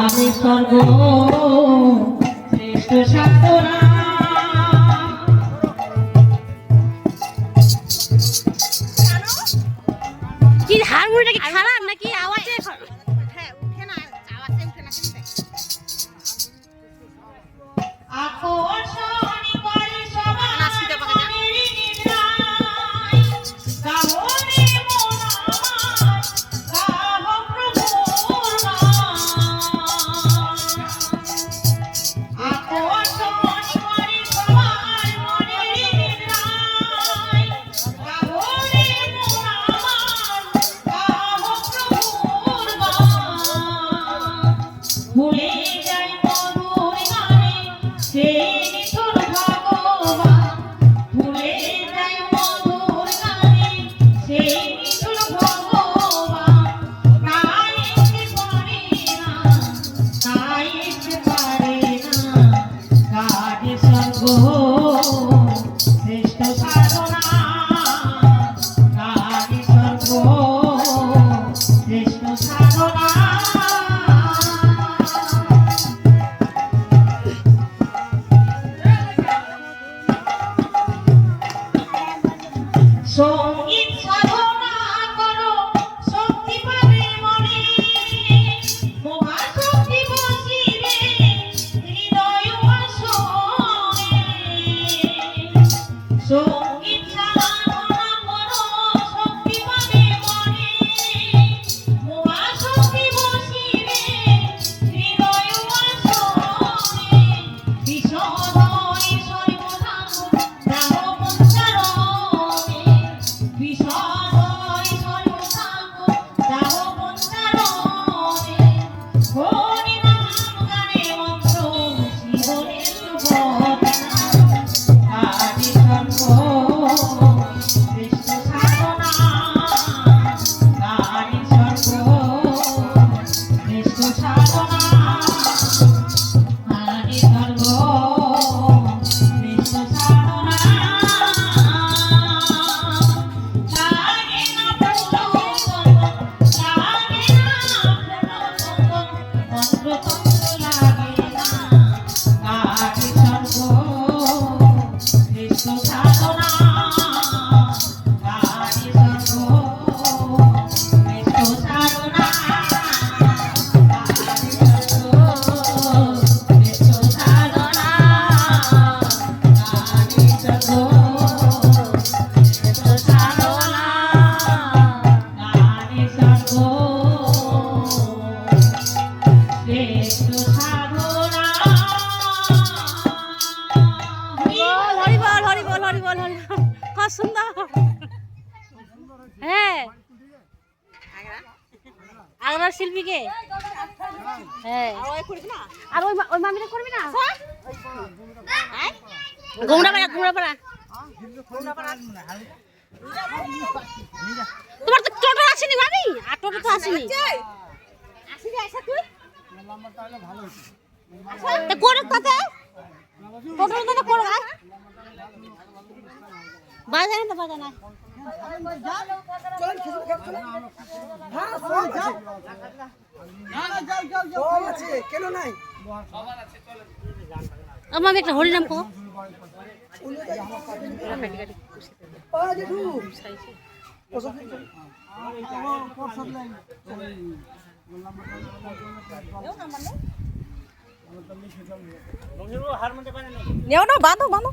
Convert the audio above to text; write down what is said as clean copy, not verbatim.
আমি স্বর্গ শ্রেষ্ঠ সাধনা কি হারমোনিয়ামটা কি খারাপ নাকি আওয়াজে হ্যাঁ উঠে না আওয়াজে উঠে না কিন্তু আকর্ষণ করে সবার নাচিতে পাকা যা গাহরে মন আমার গাহ প্রভুর আকর্ষণ করে সবার মনের নিদ্রায় গাহরে মন আমার গাহ প্রভুর ভুলে যাই মধুর গানে সেই নিঠুর ভগবান ভুলে যাই মধুর গানে সেই নিঠুর ভগবান গাইতে পারে না গাইতে পারে না গানে স্বর্গ শ্রেষ্ঠ সাধনা গানে স্বর্গ শ্রেষ্ঠ সাধনা সঙ্গীত সাধনা করো শক্তি পাবে মনে মহাশক্তি বসিবে হৃদয় আসনে সঙ্গীত সাধনা করো শক্তি পাবে মনে মহাশক্তি বসিবে হৃদয় আসনে বিষদয় সর্বধাম রাম পঞ্চারণে বিষদয় সর্বধাম রাম পঞ্চারণে হরি নাম গানে মন্ত্র শিবনে শুভদিনা আদি সর্ব শ্রেষ্ঠ সাধনা আদি সর্ব শ্রেষ্ঠ সাধনা আদি সর্ব শ্রেষ্ঠ সাধনা লাগে না প্রলোভন লাগে না প্রলোভন মন্ত্রতন্ত্র লাগে না আদি সর্ব শ্রেষ্ঠ সাধনা আদি সর্ব শ্রেষ্ঠ সাধনা আদি সর্ব শ্রেষ্ঠ সাধনা আদি সর্ব শ্রেষ্ঠ সাধনা আদি সর্ব শ্রেষ্ঠ সাধনা হরি বল হরি বল হরি বল হরি বল কত সুন্দর হ্যাঁ আগ্রার শিল্পীকে হ্যাঁ আর ওই মামিটা করবি না ঘুমড়াপাড়া ঘুমড়াপাড়া তোমার তো টোটো আসেনি ভাবি আর টোটো তো আসেনি তা করে তাতে টোটো তো করে বাজায় না বাজায় না কেন নাই আমার একটা হরিনাম কো নেও না বাঁধো বাঁধো